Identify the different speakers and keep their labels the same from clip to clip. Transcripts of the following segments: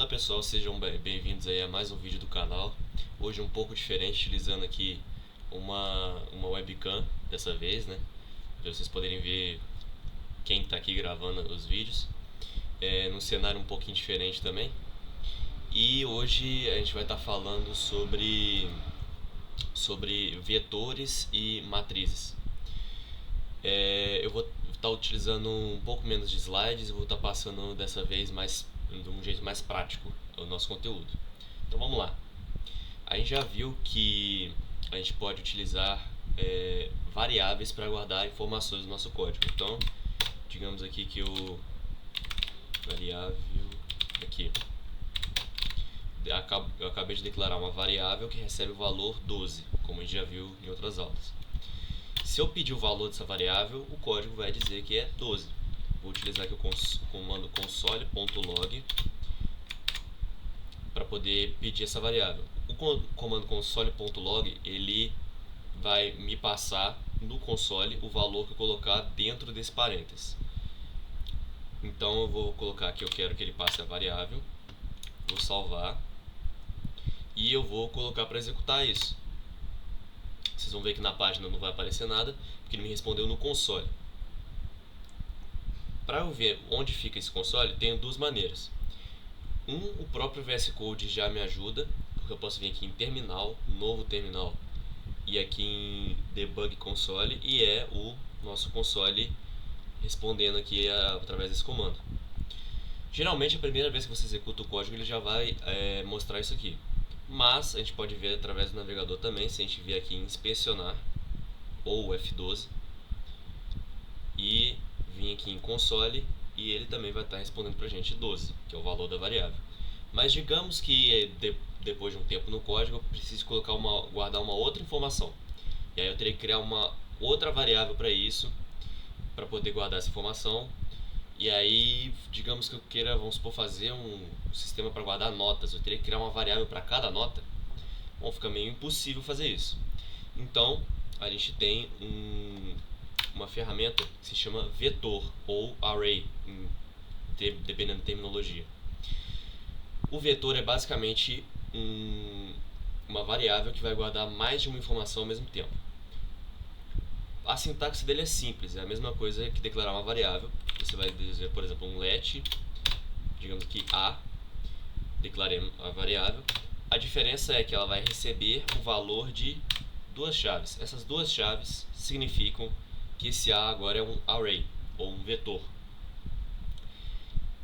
Speaker 1: Fala pessoal, sejam bem-vindos aí a mais um vídeo do canal. Hoje um pouco diferente, utilizando aqui uma webcam dessa vez, né? Para vocês poderem ver quem está aqui gravando os vídeos. Num cenário um pouquinho diferente também. E hoje a gente vai estar falando sobre vetores e matrizes. Eu vou estar utilizando um pouco menos de slides, eu vou estar passando dessa vez de um jeito mais prático o nosso conteúdo. Então vamos lá. A gente já viu que a gente pode utilizar variáveis para guardar informações do nosso código. Então, digamos aqui que o variável aqui, eu acabei de declarar uma variável que recebe o valor 12, como a gente já viu em outras aulas. Se eu pedir o valor dessa variável, o código vai dizer que é 12. Vou utilizar aqui o comando console.log para poder pedir essa variável. O comando console.log ele vai me passar no console o valor que eu colocar dentro desse parênteses. Então eu vou colocar aqui, eu quero que ele passe a variável, vou salvar e eu vou colocar para executar isso. Vocês vão ver que na página não vai aparecer nada, porque ele me respondeu no console. Para eu ver onde fica esse console, tenho duas maneiras. O próprio VS Code já me ajuda, porque eu posso vir aqui em terminal, novo terminal, e aqui em debug console, e é o nosso console respondendo aqui através desse comando. Geralmente a primeira vez que você executa o código ele já vai mostrar isso aqui, mas a gente pode ver através do navegador também. Se a gente vier aqui em inspecionar ou F12 e vir aqui em console, e ele também vai estar respondendo para a gente 12, que é o valor da variável. Mas digamos que depois de um tempo no código eu preciso guardar uma outra informação, e aí eu teria que criar uma outra variável para isso, para poder guardar essa informação. E aí, digamos que eu queira, vamos supor, fazer um sistema para guardar notas. Eu teria que criar uma variável para cada nota. Bom, fica meio impossível fazer isso. Então, a gente tem uma ferramenta que se chama vetor ou array, dependendo da terminologia. O vetor é basicamente uma variável que vai guardar mais de uma informação ao mesmo tempo. A sintaxe dele é simples, é a mesma coisa que declarar uma variável. Você vai dizer, por exemplo, um let, digamos aqui A, declaremos a variável. A diferença é que ela vai receber o valor de duas chaves. Essas duas chaves significam que esse A agora é um array, ou um vetor.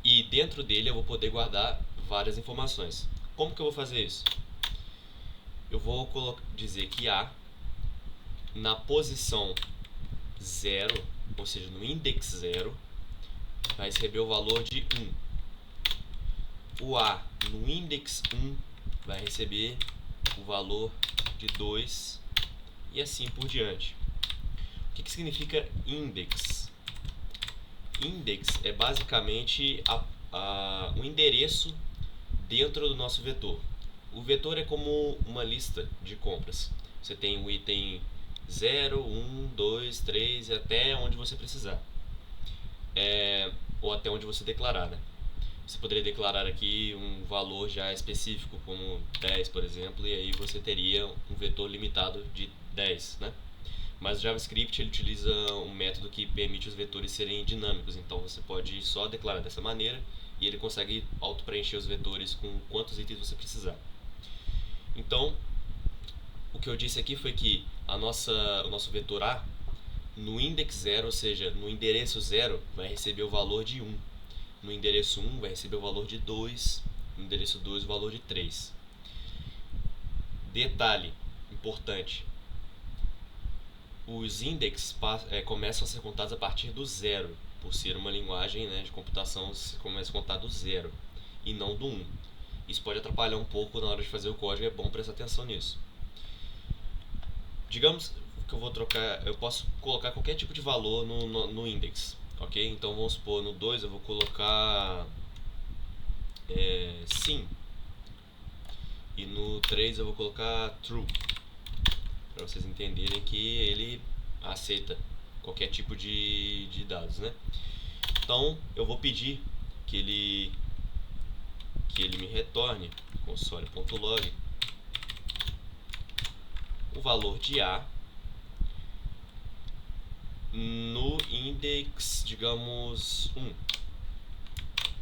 Speaker 1: E dentro dele eu vou poder guardar várias informações. Como que eu vou fazer isso? Eu vou dizer que A, na posição 0, ou seja, no index 0, vai receber o valor de 1. O A no index 1 vai receber o valor de 2 e assim por diante. O que significa index? Index é basicamente um endereço dentro do nosso vetor. O vetor é como uma lista de compras. Você tem o item 0, 1, 2, 3 e até onde você precisar. Ou até onde você declarar, né? Você poderia declarar aqui um valor já específico, como 10, por exemplo, e aí você teria um vetor limitado de 10, né? Mas o JavaScript ele utiliza um método que permite os vetores serem dinâmicos, então você pode só declarar dessa maneira e ele consegue auto-preencher os vetores com quantos itens você precisar. Então, o que eu disse aqui foi que o nosso vetor A, no index 0, ou seja, no endereço 0, vai receber o valor de 1. No endereço 1 vai receber o valor de 2, no endereço 2 o valor de 3. Detalhe importante: os index começam a ser contados a partir do 0. Por ser uma linguagem, né, de computação, você começa a contar do 0 e não do 1. Isso pode atrapalhar um pouco na hora de fazer o código, é bom prestar atenção nisso. Digamos que eu posso colocar qualquer tipo de valor no index, ok? Então vamos supor, no 2 eu vou colocar sim, e no 3 eu vou colocar true, para vocês entenderem que ele aceita qualquer tipo de dados, né? Então eu vou pedir que que ele me retorne console.log o valor de A no index, digamos, 1.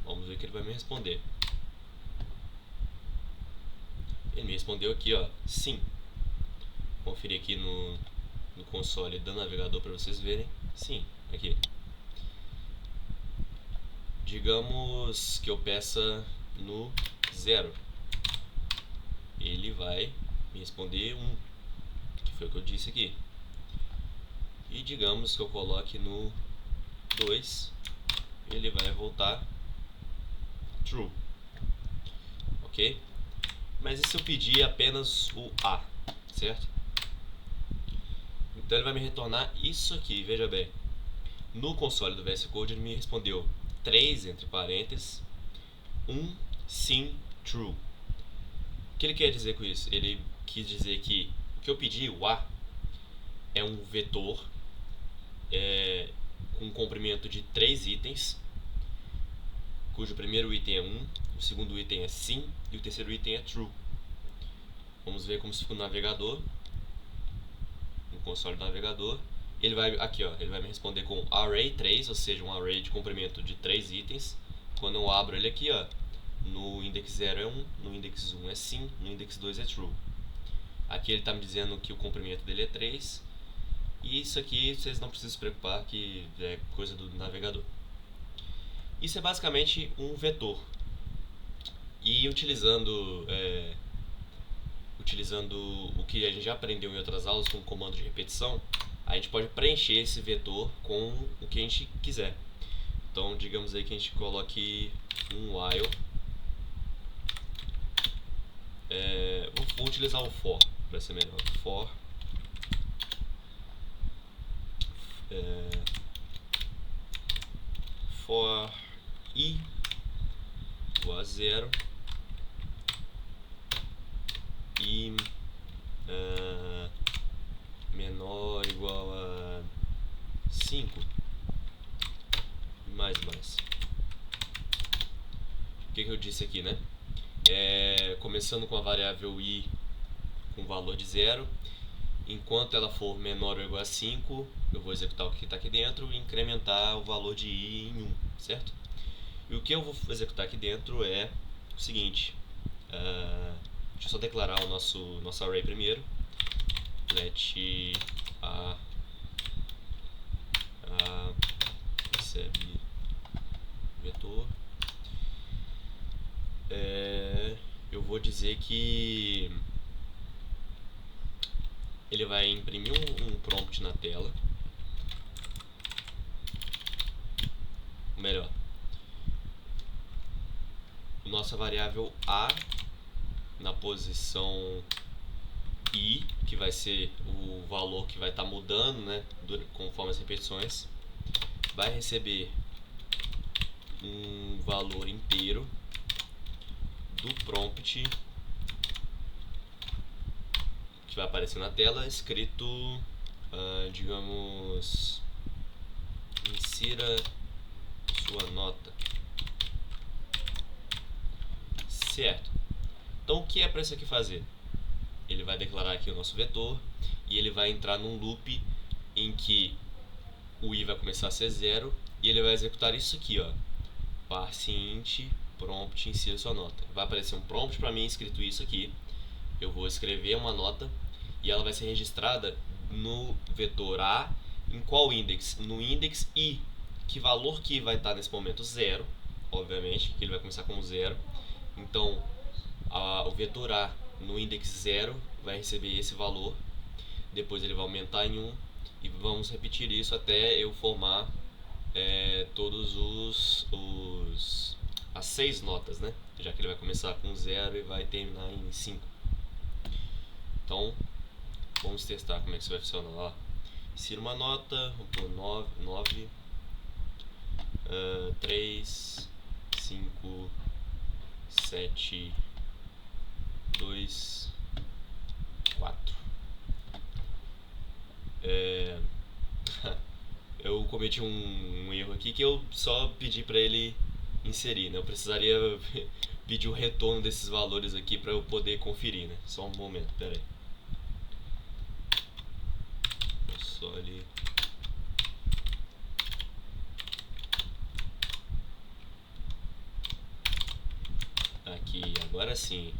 Speaker 1: Vamos ver o que ele vai me responder. Ele me respondeu aqui, ó, sim. Vou conferir aqui no console do navegador para vocês verem. Sim, aqui. Digamos que eu peça no 0. Ele vai me responder 1, que foi o que eu disse aqui. E digamos que eu coloque no 2, ele vai voltar true. Ok? Mas e se eu pedir apenas o A, certo? Então ele vai me retornar isso aqui, veja bem. No console do VS Code ele me respondeu 3, entre parênteses, 1, sim, true. O que ele quer dizer com isso? Ele quis dizer que o que eu pedi, o A, é um vetor com um comprimento de 3 itens, cujo primeiro item é 1, o segundo item é sim e o terceiro item é true. Vamos ver como se for no navegador, no console do navegador. Ele vai aqui, ó, ele vai me responder com array 3, ou seja, um array de comprimento de 3 itens. Quando eu abro ele aqui, ó, no index 0 é 1, no index 1 é sim, no index 2 é true. Aqui ele está me dizendo que o comprimento dele é 3. E isso aqui vocês não precisam se preocupar, que é coisa do navegador. Isso é basicamente um vetor. E utilizando o que a gente já aprendeu em outras aulas com o comando de repetição, a gente pode preencher esse vetor com o que a gente quiser. Então, digamos aí que a gente coloque um while. Vou utilizar o for para ser melhor. For i igual a 0 e menor ou igual a 5 e mais. O que eu disse aqui, né? Começando com a variável i com valor de 0, enquanto ela for menor ou igual a 5, eu vou executar o que está aqui dentro e incrementar o valor de i em 1, certo? E o que eu vou executar aqui dentro é o seguinte, deixa eu só declarar o nosso array primeiro. Let a recebe vetor. Eu vou dizer que ele vai imprimir um prompt na tela. Ou melhor, nossa variável a na posição i, que vai ser o valor que vai estar mudando, né, conforme as repetições, vai receber um valor inteiro do prompt que vai aparecer na tela, escrito, digamos, insira sua nota. Certo. Então o que é para isso aqui fazer? Ele vai declarar aqui o nosso vetor e ele vai entrar num loop em que o i vai começar a ser 0 e ele vai executar isso aqui, ó, parse int prompt insira sua nota. Vai aparecer um prompt para mim escrito isso aqui. Eu vou escrever uma nota e ela vai ser registrada no vetor a em qual index? No index i. Que valor que vai estar nesse momento? 0, obviamente, que ele vai começar como 0. Então, o vetor a no index 0 vai receber esse valor. Depois ele vai aumentar em 1 e vamos repetir isso até eu formar todos as 6 notas, né? Já que ele vai começar com 0 e vai terminar em 5. Então, vamos testar como é que isso vai funcionar. Ó, insira uma nota, vou pôr 9, 3, 5, 7, 2, 4. Eu cometi um erro aqui que eu só pedi para ele inserir, né? Eu precisaria pedir o retorno desses valores aqui para eu poder conferir, né? Só um momento, pera aí. Console. Aqui, agora sim.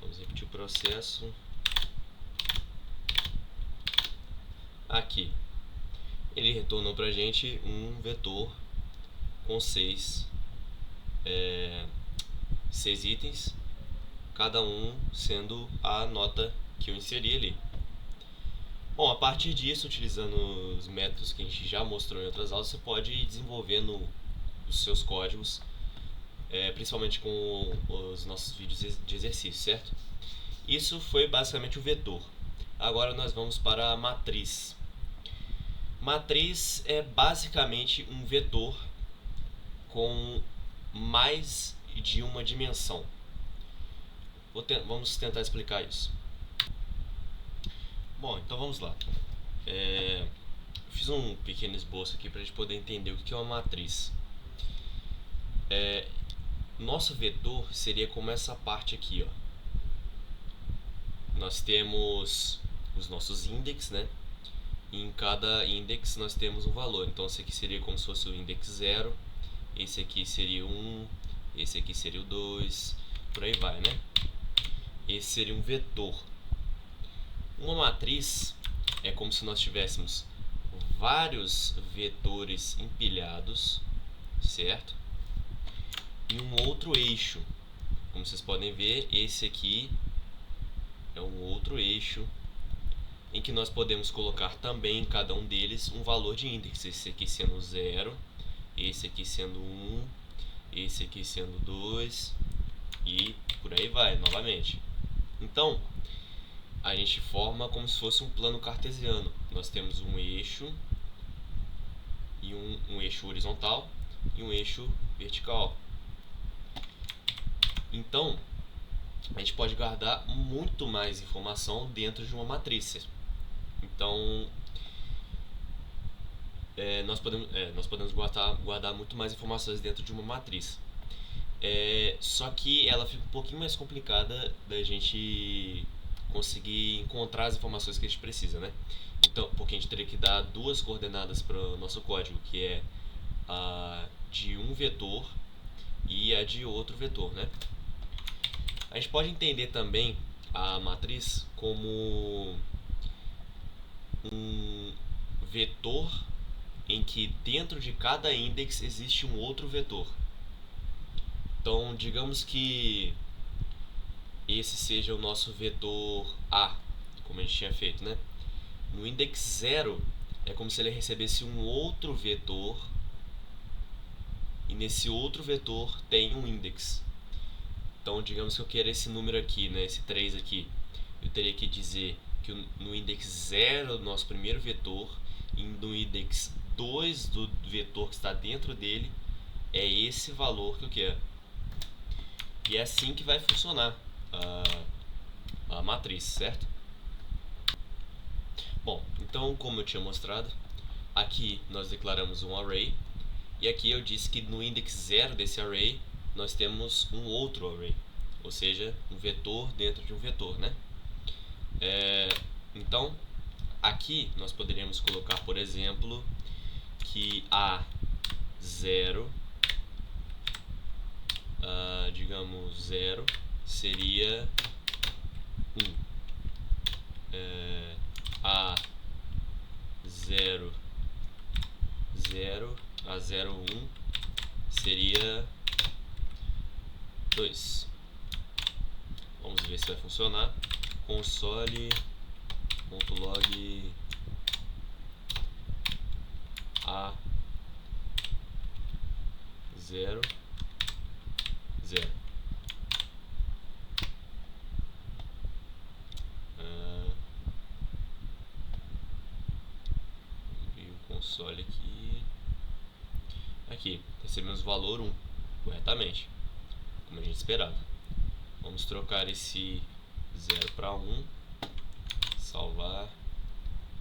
Speaker 1: Vamos repetir o processo. Aqui. Ele retornou pra gente um vetor com seis itens, cada um sendo a nota que eu inseri ali. Bom, a partir disso, utilizando os métodos que a gente já mostrou em outras aulas, você pode ir desenvolvendo os seus códigos, principalmente com os nossos vídeos de exercício, certo? Isso foi basicamente o vetor. Agora nós vamos para a matriz. Matriz é basicamente um vetor com mais de uma dimensão. Vamos tentar explicar isso. Bom, então vamos lá. Fiz um pequeno esboço aqui para a gente poder entender o que é uma matriz. Nosso vetor seria como essa parte aqui, ó. Nós temos os nossos índices, né? E em cada index nós temos um valor. Então esse aqui seria como se fosse o index 0, esse aqui seria o 1, esse aqui seria o 2, por aí vai, né? Esse seria um vetor. Uma matriz é como se nós tivéssemos vários vetores empilhados, certo? E um outro eixo. Como vocês podem ver, esse aqui é um outro eixo em que nós podemos colocar também em cada um deles um valor de índice. Esse aqui sendo 0, esse aqui sendo 1, esse aqui sendo 2 e por aí vai, novamente. Então, a gente forma como se fosse um plano cartesiano. Nós temos um eixo, e um eixo horizontal e um eixo vertical. Então, a gente pode guardar muito mais informação dentro de uma matriz. Então, nós podemos guardar muito mais informações dentro de uma matriz. Só que ela fica um pouquinho mais complicada da gente conseguir encontrar as informações que a gente precisa, né? Então, porque a gente teria que dar duas coordenadas para o nosso código, que é a de um vetor e a de outro vetor, né? A gente pode entender também a matriz como um vetor em que dentro de cada index existe um outro vetor. Então, digamos que esse seja o nosso vetor A, como a gente tinha feito, né? No index 0 é como se ele recebesse um outro vetor, e nesse outro vetor tem um index. Então, digamos que eu queira esse número aqui, né? Esse 3 aqui. Eu teria que dizer que no index 0 do nosso primeiro vetor e no index 2 do vetor que está dentro dele é esse valor que eu quero. E é assim que vai funcionar a matriz, certo? Bom, então como eu tinha mostrado, aqui nós declaramos um array, e aqui eu disse que no index 0 desse array nós temos um outro array, ou seja, um vetor dentro de um vetor, né? Então, aqui nós poderíamos colocar, por exemplo, que A0, digamos 0, seria 1. A0, 0, A0, 1 seria 2. Vamos ver se vai funcionar. Console.log A0, 0. Console aqui recebemos o valor 1 corretamente, como a gente esperava. Vamos trocar esse 0 para 1, salvar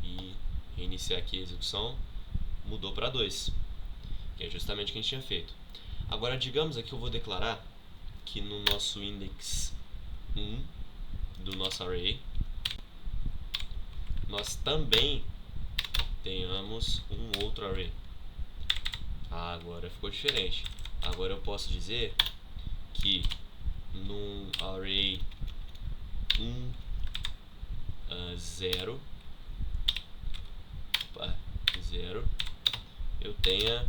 Speaker 1: e reiniciar aqui a execução. Mudou para 2, que é justamente o que a gente tinha feito. Agora, digamos aqui, eu vou declarar que no nosso index 1 do nosso array nós também tenhamos um outro array. Agora ficou diferente. Agora eu posso dizer que num array 1, 0, 0, eu tenha,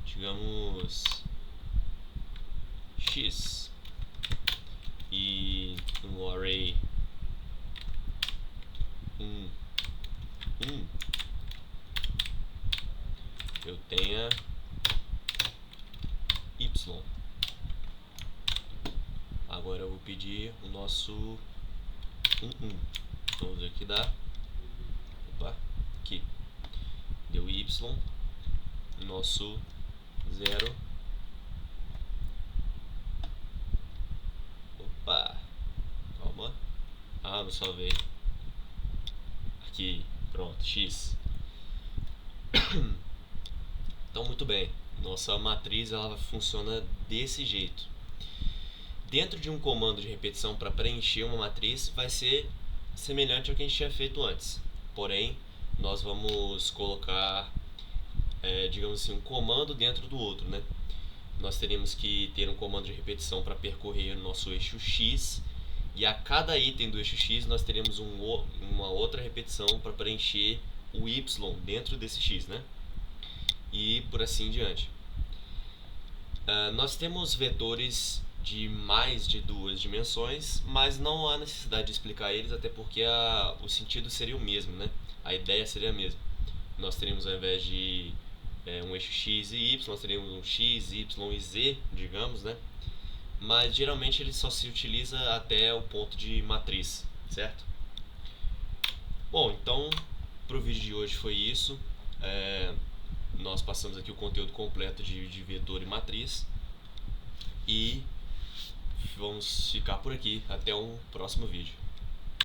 Speaker 1: digamos, x, e no array 1, 1, eu tenha y. Agora eu vou pedir o nosso 1, 1. Vamos ver o que dá. Opa, aqui. Deu y, nosso 0. Opa, calma. Ah, não salvei. Aqui, pronto, x. Então, muito bem. Nossa matriz ela funciona desse jeito. Dentro de um comando de repetição para preencher uma matriz vai ser semelhante ao que a gente tinha feito antes. Porém, nós vamos colocar, digamos assim, um comando dentro do outro, né? Nós teríamos que ter um comando de repetição para percorrer o nosso eixo x, e a cada item do eixo x nós teremos uma outra repetição para preencher o y dentro desse x, né? E por assim em diante. Nós temos vetores de mais de 2 dimensões, mas não há necessidade de explicar eles, até porque o sentido seria o mesmo, né? A ideia seria a mesma. Nós teríamos, ao invés de um eixo x e y, nós teríamos um x, y e z, digamos, né? Mas geralmente ele só se utiliza até o ponto de matriz, certo? Bom, então para o vídeo de hoje foi isso. Nós passamos aqui o conteúdo completo de vetor e matriz, e vamos ficar por aqui até um próximo vídeo.